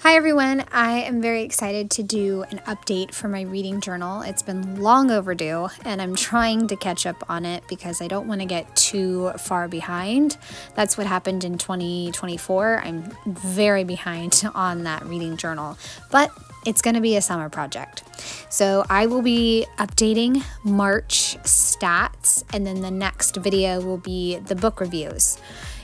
Hi everyone, I am very excited to do an update for my reading journal. It's been long overdue and I'm trying to catch up on it because I don't want to get too far behind. That's what happened in 2024. I'm very behind on that reading journal, but it's going to be a summer project. So I will be updating March stats, and then the next video will be the book reviews.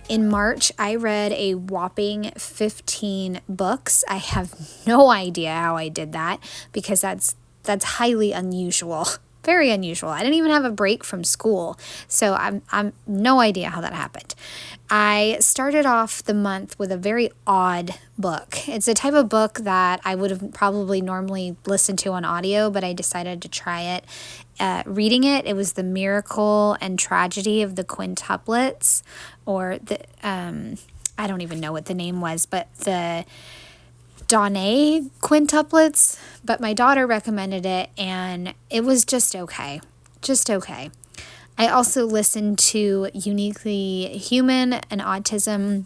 In March, I read a whopping 15 books. I have no idea how I did that because that's highly unusual. Very unusual. I didn't even have a break from school, so I'm no idea how that happened. I started off the month with a very odd book. It's a type of book that I would have probably normally listened to on audio, but I decided to try it. Reading it, it was The Miracle and Tragedy of the Quintuplets, or the I don't even know what the name was, but the Donnay quintuplets, but my daughter recommended it and it was just okay. I also listened to Uniquely Human and Autism,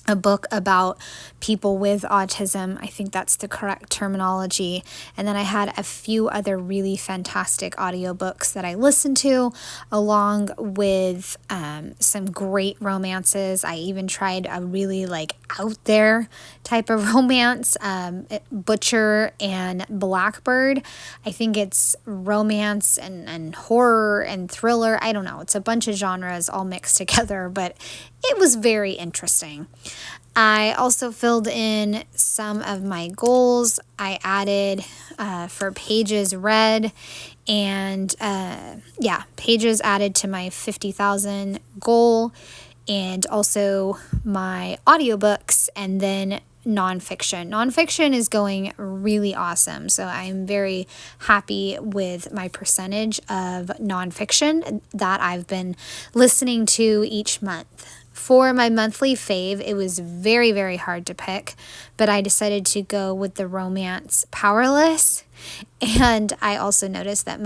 a book about people with autism. I think that's the correct terminology. And then I had a few other really fantastic audiobooks that I listened to, along with some great romances. I even tried a really out there type of romance, Butcher and Blackbird. I think it's romance and horror and thriller. I don't know. It's a bunch of genres all mixed together, but it was very interesting. I also filled in some of my goals. I added for pages read and pages added to my 50,000 goal, and also my audiobooks, and then nonfiction. Nonfiction is going really awesome. So I'm very happy with my percentage of nonfiction that I've been listening to each month. For my monthly fave, it was very, very hard to pick, but I decided to go with the romance Powerless. And I also noticed that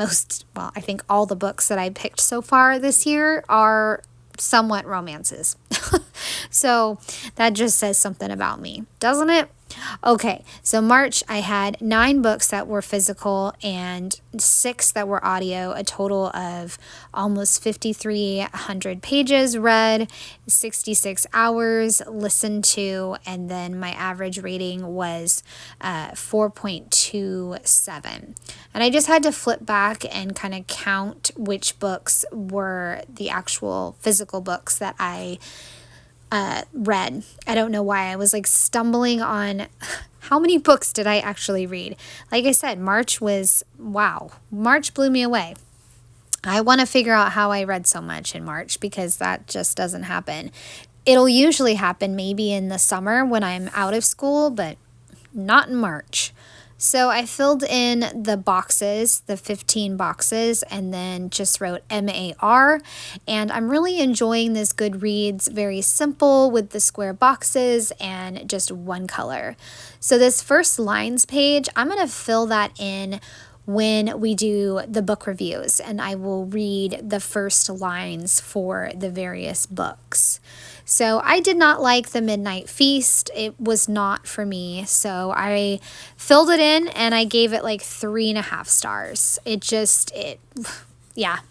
I think all the books that I picked so far this year are somewhat romances. So that just says something about me, doesn't it? Okay, so March I had 9 books that were physical and 6 that were audio, a total of almost 5,300 pages read, 66 hours listened to, and then my average rating was 4.27. And I just had to flip back and kind of count which books were the actual physical books that I read. I don't know why. I was stumbling on how many books did I actually read. Like I said, March blew me away. I want to figure out how I read so much in March because that just doesn't happen. It'll usually happen maybe in the summer when I'm out of school, but not in March. So I filled in the boxes, the 15 boxes, and then just wrote MAR. And I'm really enjoying this Goodreads, very simple with the square boxes and just one color. So this first lines page, I'm going to fill that in when we do the book reviews, and I will read the first lines for the various books. So I did not like The Midnight Feast. It was not for me. So I filled it in and I gave it 3.5 stars.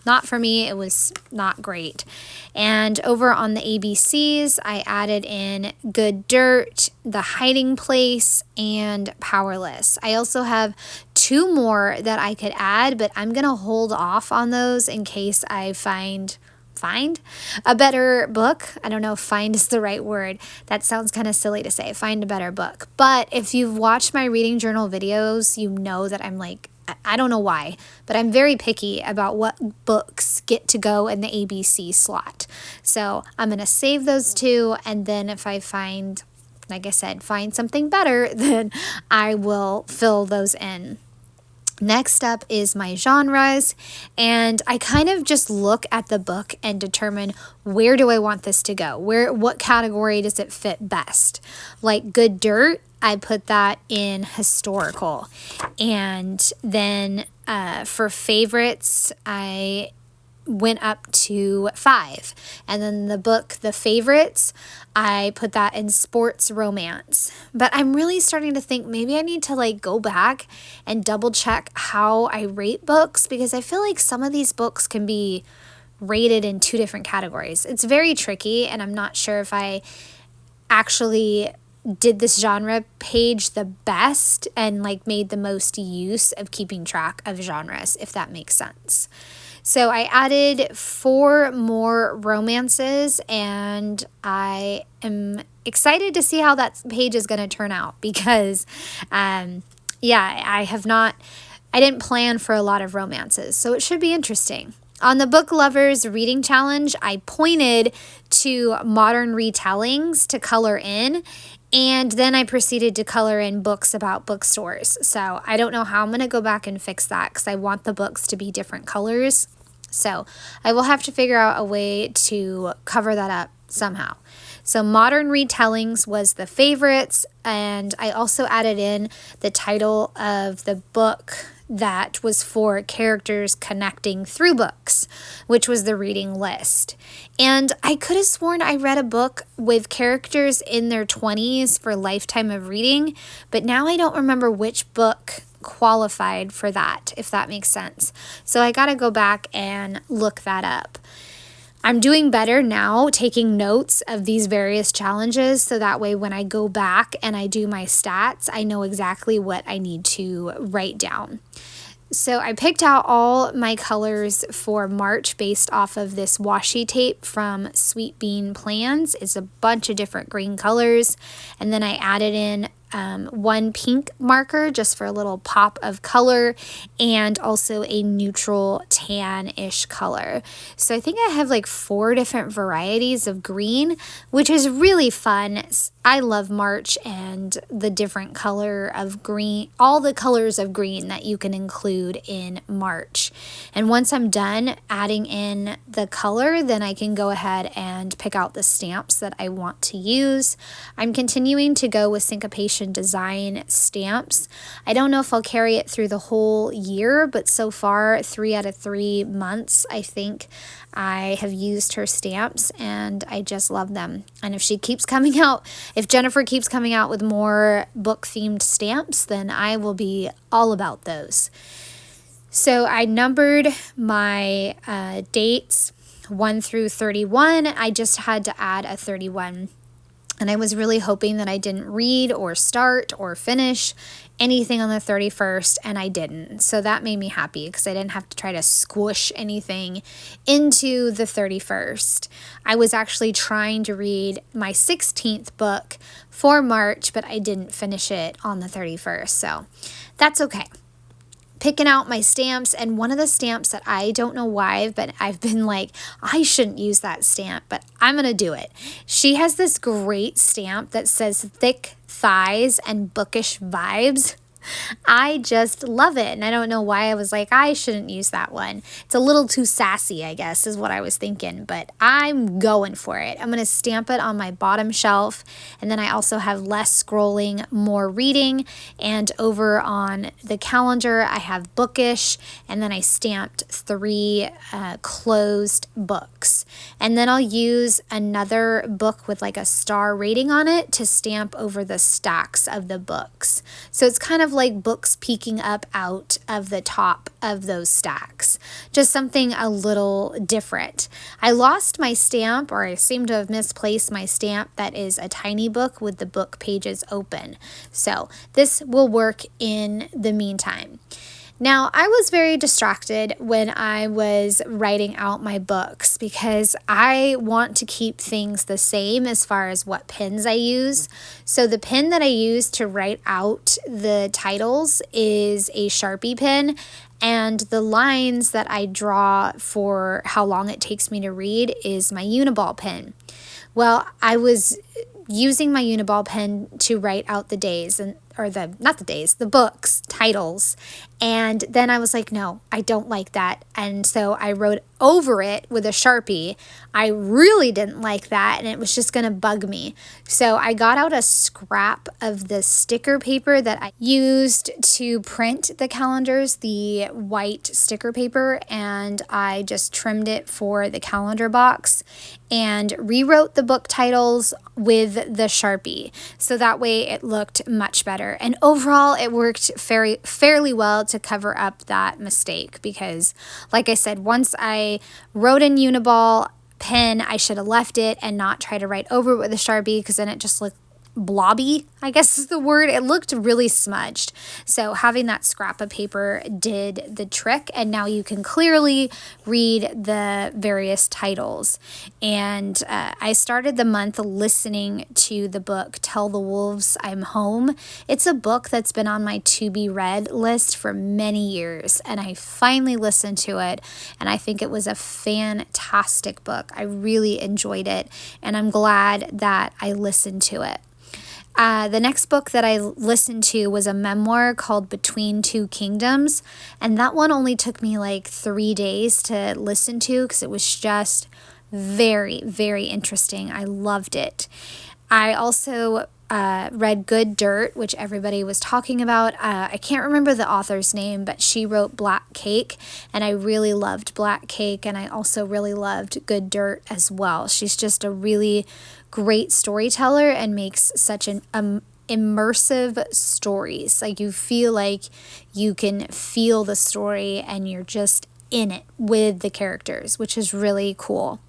Not for me. It was not great. And over on the ABCs, I added in Good Dirt, The Hiding Place, and Powerless. I also have 2 more that I could add, but I'm going to hold off on those in case I find a better book. I don't know if find is the right word. That sounds kind of silly to say, find a better book. But if you've watched my reading journal videos, you know that I'm I don't know why, but I'm very picky about what books get to go in the ABC slot. So I'm going to save those 2, and then if I find something better, then I will fill those in. Next up is my genres, and I kind of just look at the book and determine where do I want this to go? What category does it fit best? Like Good Dirt, I put that in historical. And then for favorites, I went up to 5. And then the book, The Favorites, I put that in sports romance. But I'm really starting to think maybe I need to like go back and double check how I rate books, because I feel like some of these books can be rated in 2 different categories. It's very tricky, and I'm not sure if I actually did this genre page the best and like made the most use of keeping track of genres, if that makes sense. So I added 4 more romances, and I am excited to see how that page is going to turn out, because I didn't plan for a lot of romances, so it should be interesting. On the Book Lovers Reading Challenge, I pointed to modern retellings to color in, and then I proceeded to color in books about bookstores. So I don't know how I'm going to go back and fix that, because I want the books to be different colors. So I will have to figure out a way to cover that up somehow. So modern retellings was The Favorites, and I also added in the title of the book that was for characters connecting through books, which was The Reading List. And I could have sworn I read a book with characters in their 20s for lifetime of reading, but now I don't remember which book qualified for that, if that makes sense. So I got to go back and look that up. I'm doing better now taking notes of these various challenges, so that way when I go back and I do my stats, I know exactly what I need to write down. So I picked out all my colors for March based off of this washi tape from Sweet Bean Plans. It's a bunch of different green colors, and then I added in 1 pink marker just for a little pop of color, and also a neutral tan-ish color. So I think I have like 4 different varieties of green, which is really fun. I love March and the different color of green, all the colors of green that you can include in March. And once I'm done adding in the color, then I can go ahead and pick out the stamps that I want to use. I'm continuing to go with Syncopation design stamps. I don't know if I'll carry it through the whole year, but so far 3 out of 3 months I think I have used her stamps, and I just love them. And if Jennifer keeps coming out with more book themed stamps, then I will be all about those. So I numbered my dates 1 through 31. I just had to add a 31. And I was really hoping that I didn't read or start or finish anything on the 31st, and I didn't. So that made me happy, because I didn't have to try to squish anything into the 31st. I was actually trying to read my 16th book for March, but I didn't finish it on the 31st. So that's okay. Picking out my stamps, and one of the stamps that I don't know why, but I've been like, I shouldn't use that stamp, but I'm going to do it. She has this great stamp that says thick thighs and bookish vibes. I just love it, and I don't know why I was like, I shouldn't use that one. It's a little too sassy, I guess, is what I was thinking, but I'm going for it. I'm going to stamp it on my bottom shelf, and then I also have less scrolling, more reading, and over on the calendar, I have Bookish, and then I stamped 3 closed books. And then I'll use another book with like a star rating on it to stamp over the stacks of the books. So it's kind of like books peeking up out of the top of those stacks. Just something a little different. I lost my stamp, or I seem to have misplaced my stamp that is a tiny book with the book pages open. So this will work in the meantime. Now, I was very distracted when I was writing out my books, because I want to keep things the same as far as what pens I use. So the pen that I use to write out the titles is a Sharpie pen, and the lines that I draw for how long it takes me to read is my Uniball pen. Well, I was using my Uniball pen to write out the days, and the books titles. And then I was like, no, I don't like that. And so I wrote over it with a Sharpie. I really didn't like that, and it was just going to bug me. So I got out a scrap of the sticker paper that I used to print the calendars, the white sticker paper, and I just trimmed it for the calendar box and rewrote the book titles with the Sharpie. So that way it looked much better. And overall, it worked fairly well to cover up that mistake because, like I said, once I wrote in Uniball pen, I should have left it and not try to write over it with a Sharpie because then it just looked blobby, I guess is the word. It looked really smudged. So having that scrap of paper did the trick, and now you can clearly read the various titles. And I started the month listening to the book Tell the Wolves I'm Home. It's a book that's been on my to be read list for many years, and I finally listened to it, and I think it was a fantastic book. I really enjoyed it, and I'm glad that I listened to it. The next book that I listened to was a memoir called Between Two Kingdoms, and that one only took me like 3 days to listen to because it was just very, very interesting. I loved it. I also read Good Dirt, which everybody was talking about. I can't remember the author's name, but she wrote Black Cake, and I really loved Black Cake, and I also really loved Good Dirt as well. She's just a really great storyteller and makes such an immersive stories. Like you feel like you can feel the story and you're just in it with the characters, which is really cool.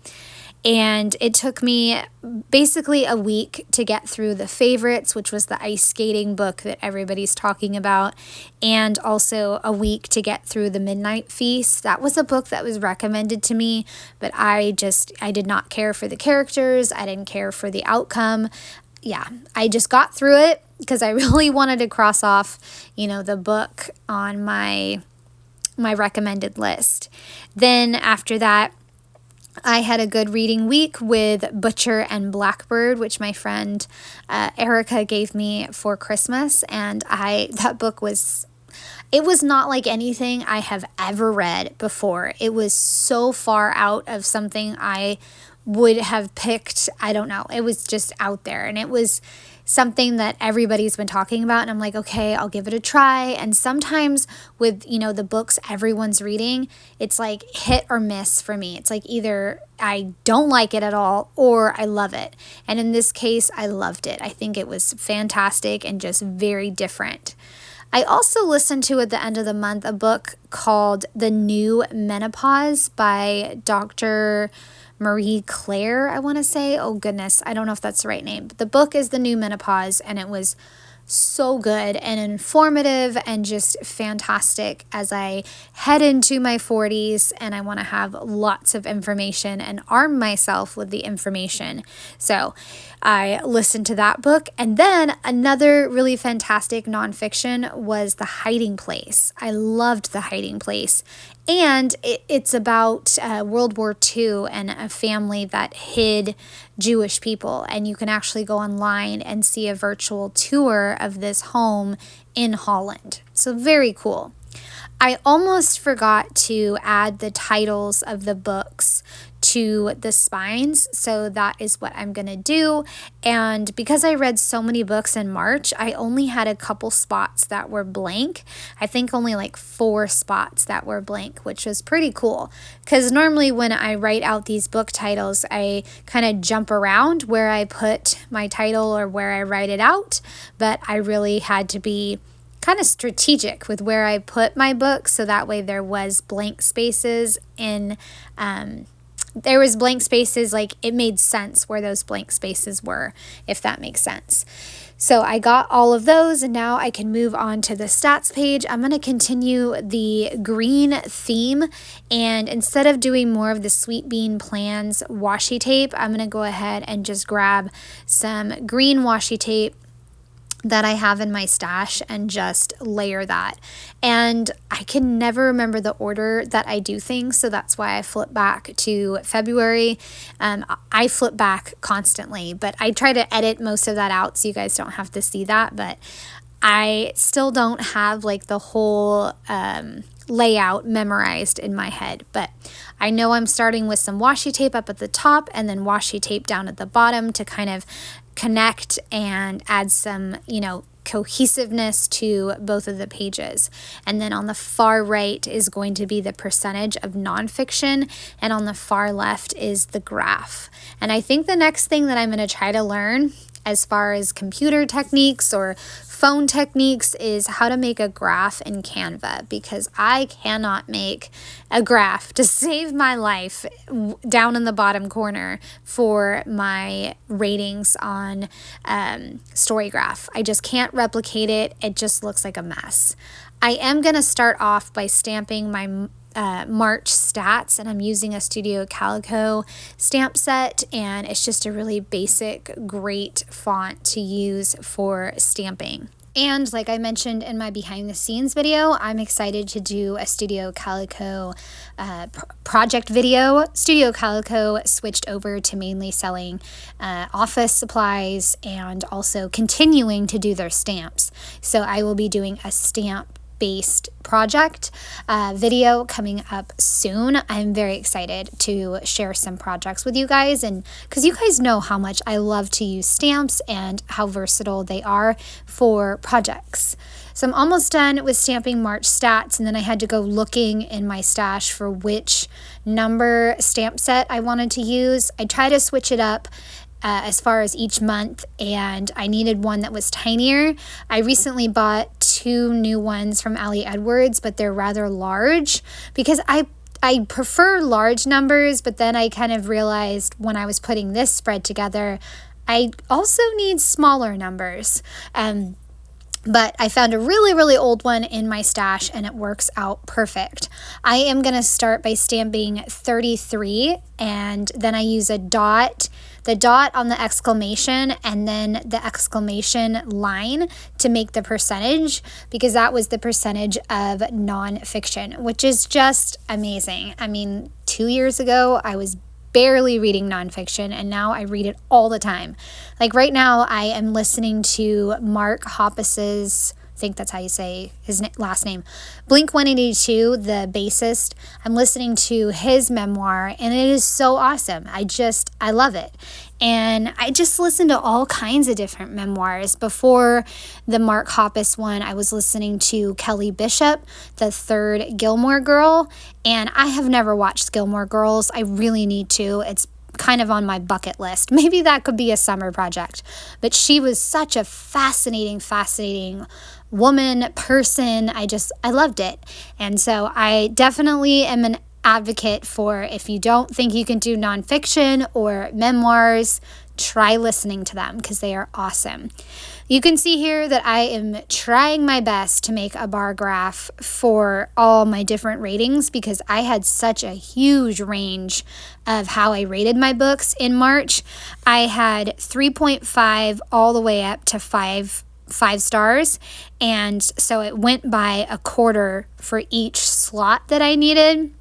And it took me basically a week to get through The Favorites, which was the ice skating book that everybody's talking about, and also a week to get through The Midnight Feast. That was a book that was recommended to me, but I did not care for the characters. I didn't care for the outcome. Yeah, I just got through it because I really wanted to cross off, the book on my recommended list. Then after that, I had a good reading week with Butcher and Blackbird, which my friend Erica gave me for Christmas, and that book was not like anything I have ever read before. It was so far out of something I would have picked. I don't know. It was just out there, and it was something that everybody's been talking about, and I'm like, okay, I'll give it a try. And sometimes with, the books everyone's reading, it's like hit or miss for me. It's like either I don't like it at all or I love it. And in this case, I loved it. I think it was fantastic and just very different. I also listened to at the end of the month a book called The New Menopause by Dr. Marie Claire, I want to say. Oh goodness, I don't know if that's the right name. But the book is The New Menopause, and it was so good and informative and just fantastic as I head into my 40s and I want to have lots of information and arm myself with the information. So I listened to that book. And then another really fantastic nonfiction was The Hiding Place. I loved The Hiding Place. And it's about World War II and a family that hid Jewish people. And you can actually go online and see a virtual tour of this home in Holland. So very cool. I almost forgot to add the titles of the books to the spines, so that is what I'm going to do. And because I read so many books in March, I only had a couple spots that were blank. I think only like 4 spots that were blank, which was pretty cool. Because normally when I write out these book titles, I kind of jump around where I put my title or where I write it out, but I really had to be kind of strategic with where I put my books, so that way there was blank spaces like it made sense where those blank spaces were, if that makes sense. So I got all of those, and now I can move on to the stats page. I'm going to continue the green theme, and instead of doing more of the Sweet Bean Plans washi tape, I'm going to go ahead and just grab some green washi tape that I have in my stash and just layer that. And I can never remember the order that I do things, so that's why I flip back to February. I flip back constantly, but I try to edit most of that out so you guys don't have to see that. But I still don't have like the whole layout memorized in my head, but I know I'm starting with some washi tape up at the top and then washi tape down at the bottom to kind of connect and add some, cohesiveness to both of the pages. And then on the far right is going to be the percentage of nonfiction, and on the far left is the graph. And I think the next thing that I'm going to try to learn as far as computer techniques or phone techniques is how to make a graph in Canva, because I cannot make a graph to save my life down in the bottom corner for my ratings on Storygraph. I just can't replicate it. It just looks like a mess. I am going to start off by stamping my March stats, and I'm using a Studio Calico stamp set, and it's just a really basic, great font to use for stamping. And like I mentioned in my behind the scenes video, I'm excited to do a Studio Calico project video. Studio Calico switched over to mainly selling office supplies and also continuing to do their stamps. So I will be doing a stamp-based project video coming up soon. I'm very excited to share some projects with you guys, and because you guys know how much I love to use stamps and how versatile they are for projects. So I'm almost done with stamping March stats, and then I had to go looking in my stash for which number stamp set I wanted to use. I try to switch it up as far as each month, and I needed one that was tinier. I recently bought 2 new ones from Ali Edwards, but they're rather large because I prefer large numbers, but then I kind of realized when I was putting this spread together, I also need smaller numbers. But I found a really, really old one in my stash, and it works out perfect. I am going to start by stamping 33, and then I use the dot on the exclamation, and then the exclamation line to make the percentage, because that was the percentage of nonfiction, which is just amazing. I mean, 2 years ago, I was barely reading nonfiction, and now I read it all the time. Like right now, I am listening to Mark Hoppus's, I think that's how you say his last name, Blink-182, the bassist. I'm listening to his memoir, and it is so awesome. I love it. And I just listened to all kinds of different memoirs. Before the Mark Hoppus one, I was listening to Kelly Bishop, the third Gilmore Girl, and I have never watched Gilmore Girls. I really need to. It's kind of on my bucket list. Maybe that could be a summer project. But she was such a fascinating woman, person. I loved it. And so I definitely am an advocate for, if you don't think you can do nonfiction or memoirs, try listening to them because they are awesome. You can see here that I am trying my best to make a bar graph for all my different ratings, because I had such a huge range of how I rated my books in March. I had 3.5 all the way up to 5 stars, and so it went by a quarter for each slot that I needed.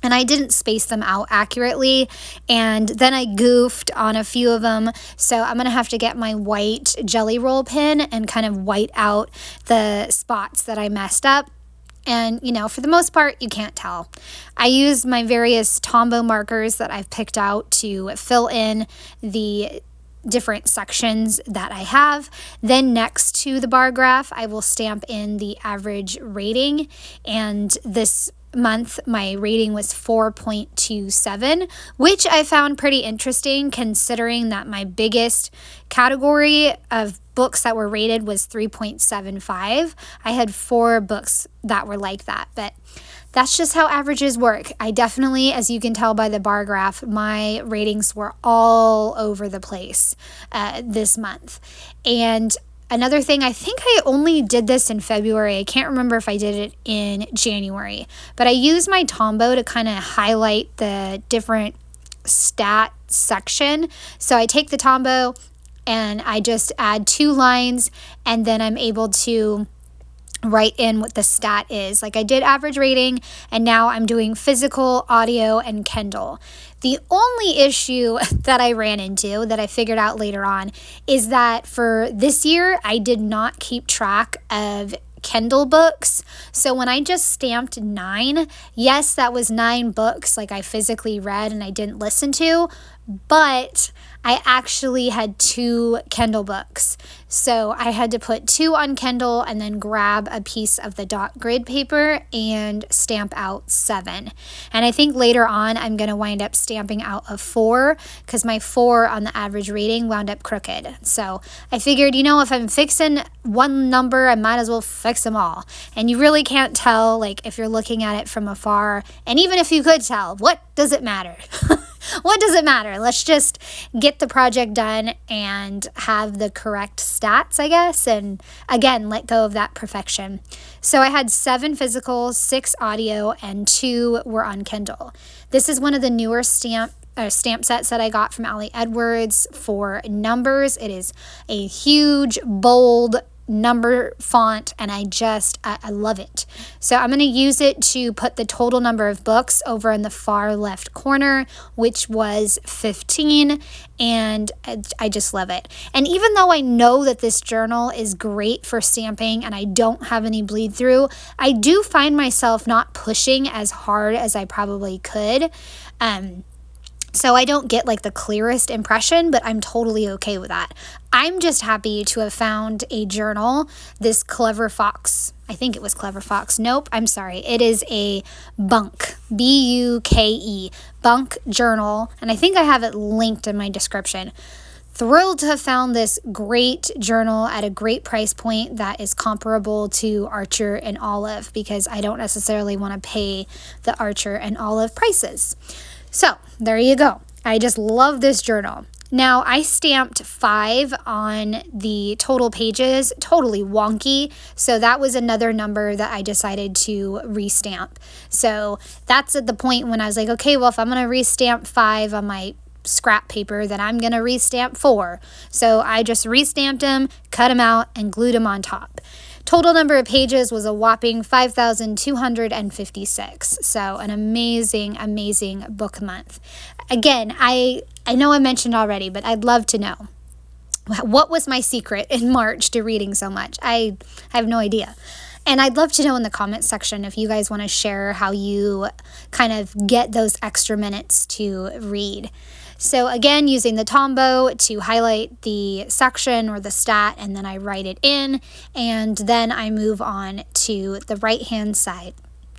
And I didn't space them out accurately, and then I goofed on a few of them, so I'm going to have to get my white jelly roll pen and kind of white out the spots that I messed up. And, for the most part, you can't tell. I use my various Tombow markers that I've picked out to fill in the different sections that I have. Then next to the bar graph, I will stamp in the average rating, and this month my rating was 4.27, which I found pretty interesting considering that my biggest category of books that were rated was 3.75. I had 4 books that were like that, but that's just how averages work. I definitely, as you can tell by the bar graph, my ratings were all over the place this month. And another thing, I think I only did this in February. I can't remember if I did it in January, but I used my Tombow to kind of highlight the different stat section. So I take the Tombow and I just add 2 lines, and then I'm able to write in what the stat is. Like I did average rating, and now I'm doing physical, audio, and Kindle. The only issue that I ran into that I figured out later on is that for this year, I did not keep track of Kindle books. So when I just stamped 9, yes, that was 9 books like I physically read and I didn't listen to, but I actually had 2 Kindle books. So I had to put 2 on Kindle and then grab a piece of the dot grid paper and stamp out 7. And I think later on I'm going to wind up stamping out a 4 because my 4 on the average rating wound up crooked. So I figured, if I'm fixing one number, I might as well fix them all. And you really can't tell, like, if you're looking at it from afar. And even if you could tell, what does it matter? What does it matter? Let's just get the project done and have the correct stats, I guess, and again, let go of that perfection. So I had 7 physical, 6 audio, and 2 were on Kindle. This is one of the newer stamp sets that I got from Ali Edwards for numbers. It is a huge, bold number font, and I love it. So I'm going to use it to put the total number of books over in the far left corner, which was 15, and I just love it. And even though I know that this journal is great for stamping and I don't have any bleed through, I do find myself not pushing as hard as I probably could. So I don't get like the clearest impression, but I'm totally okay with that. I'm just happy to have found a journal, this Clever Fox. I think it was Clever Fox. Nope, I'm sorry. It is a Bunk, B-U-K-E, Bunk journal. And I think I have it linked in my description. Thrilled to have found this great journal at a great price point that is comparable to Archer and Olive, because I don't necessarily want to pay the Archer and Olive prices. So there you go. I just love this journal. Now I stamped 5 on the total pages, totally wonky. So that was another number that I decided to restamp. So that's at the point when I was like, okay, well, if I'm going to restamp 5 on my scrap paper, then I'm going to restamp 4. So I just restamped them, cut them out, and glued them on top. Total number of pages was a whopping 5,256. So an amazing, amazing book month. Again, I know I mentioned already, but I'd love to know. What was my secret in March to reading so much? I have no idea. And I'd love to know in the comments section if you guys want to share how you kind of get those extra minutes to read. So again, using the Tombow to highlight the section or the stat, and then I write it in, and then I move on to the right-hand side.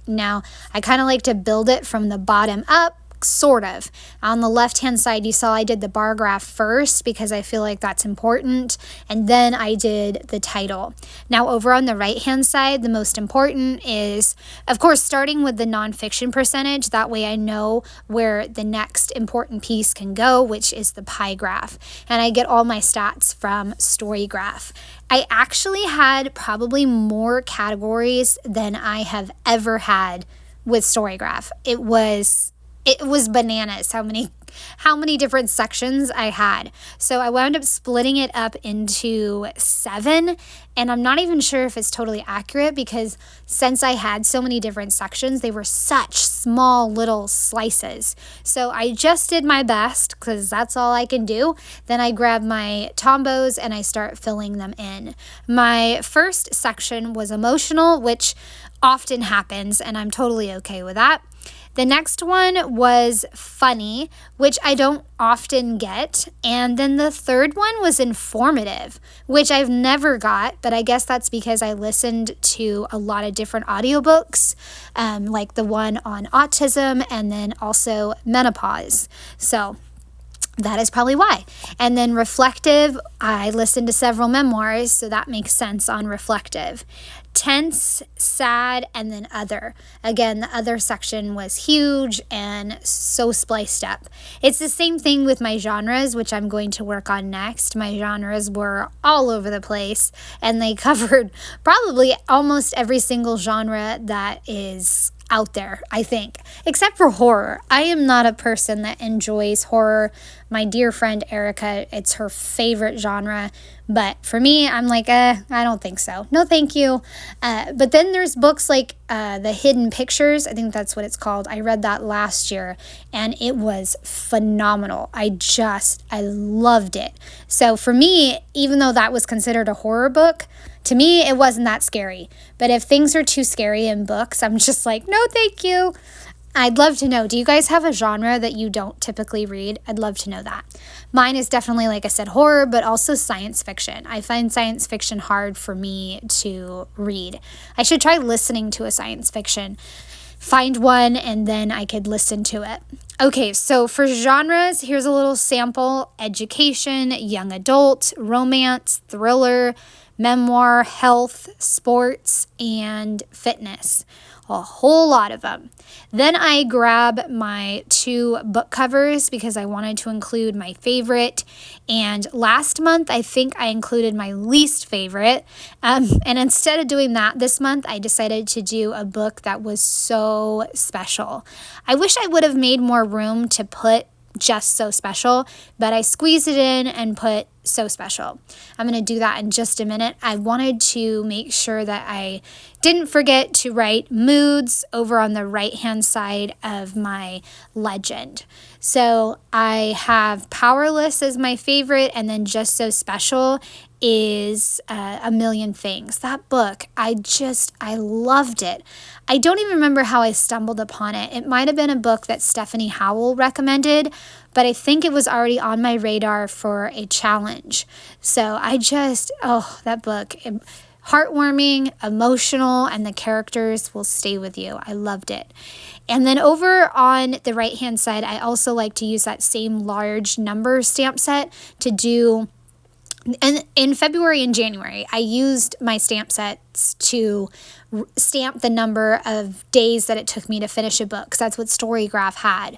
Now, I kind of like to build it from the bottom up, sort of. On the left-hand side, you saw I did the bar graph first because I feel like that's important, and then I did the title. Now, over on the right-hand side, the most important is, of course, starting with the nonfiction percentage. That way I know where the next important piece can go, which is the pie graph. And I get all my stats from Storygraph. I actually had probably more categories than I have ever had with Storygraph. It was bananas how many different sections I had. So I wound up splitting it up into 7, and I'm not even sure if it's totally accurate because since I had so many different sections, they were such small little slices. So I just did my best because that's all I can do. Then I grab my Tombows and I start filling them in. My first section was emotional, which often happens, and I'm totally okay with that. The next one was funny, which I don't often get. And then the third one was informative, which I've never got, but I guess that's because I listened to a lot of different audiobooks, like the one on autism and then also menopause. So that is probably why. And then reflective, I listened to several memoirs, so that makes sense on reflective. Tense, sad, and then other. Again, the other section was huge and so spliced up. It's the same thing with my genres, which I'm going to work on next. My genres were all over the place, and they covered probably almost every single genre that is out there, I think, except for horror. I am not a person that enjoys horror. My dear friend Erica, it's her favorite genre. But for me, I'm like, I don't think so. No, thank you. But then there's books like The Hidden Pictures. I think that's what it's called. I read that last year and it was phenomenal. I loved it. So for me, even though that was considered a horror book, to me, it wasn't that scary. But if things are too scary in books, I'm just like, no, thank you. I'd love to know, do you guys have a genre that you don't typically read? I'd love to know that. Mine is definitely, like I said, horror, but also science fiction. I find science fiction hard for me to read. I should try listening to a science fiction. Find one and then I could listen to it. Okay, so for genres, here's a little sample: education, young adult, romance, thriller, memoir, health, sports, and fitness. A whole lot of them. Then I grab my 2 book covers because I wanted to include my favorite. And last month, I think I included my least favorite. And instead of doing that this month, I decided to do a book that was so special. I wish I would have made more room to put just so special, but I squeezed it in and put so special. I'm going to do that in just a minute. I wanted to make sure that I didn't forget to write moods over on the right hand side of my legend. So I have Powerless as my favorite, and then Just So Special is A Million Things. That book, I loved it. I don't even remember how I stumbled upon it. It might have been a book that Stephanie Howell recommended, but I think it was already on my radar for a challenge. So that book, heartwarming, emotional, and the characters will stay with you. I loved it. And then over on the right-hand side, I also like to use that same large number stamp set to do. And in February and January, I used my stamp sets to stamp the number of days that it took me to finish a book, because that's what Storygraph had.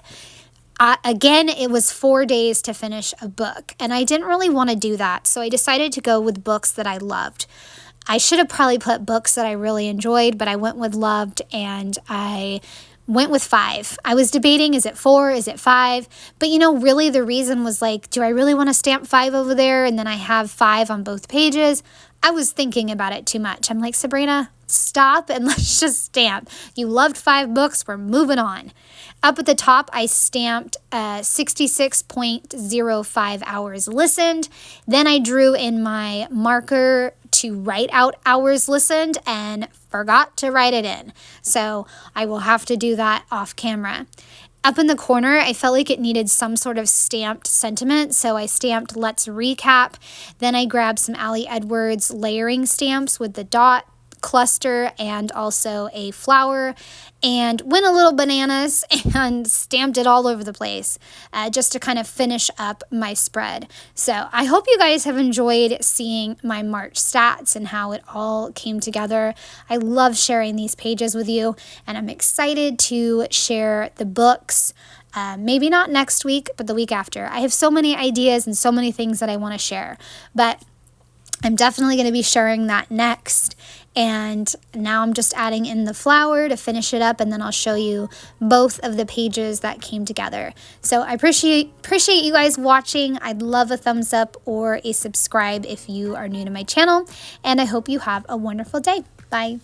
Again, it was 4 days to finish a book, and I didn't really want to do that, so I decided to go with books that I loved. I should have probably put books that I really enjoyed, but I went with loved, and I went with 5. I was debating, is it 4, is it 5? But really the reason was like, do I really want to stamp 5 over there and then I have 5 on both pages? I was thinking about it too much. I'm like, Sabrina, stop and let's just stamp. You loved 5 books, we're moving on. Up at the top, I stamped 66.05 hours listened. Then I drew in my marker to write out hours listened and forgot to write it in. So I will have to do that off camera. Up in the corner, I felt like it needed some sort of stamped sentiment, so I stamped Let's Recap. Then I grabbed some Allie Edwards layering stamps with the dot, cluster, and also a flower, and went a little bananas and stamped it all over the place just to kind of finish up my spread. So I hope you guys have enjoyed seeing my March stats and how it all came together. I love sharing these pages with you, and I'm excited to share the books. Maybe not next week, but the week after. I have so many ideas and so many things that I want to share, but I'm definitely going to be sharing that next. And now I'm just adding in the flower to finish it up, and then I'll show you both of the pages that came together. So I appreciate you guys watching. I'd love a thumbs up or a subscribe if you are new to my channel, and I hope you have a wonderful day. Bye.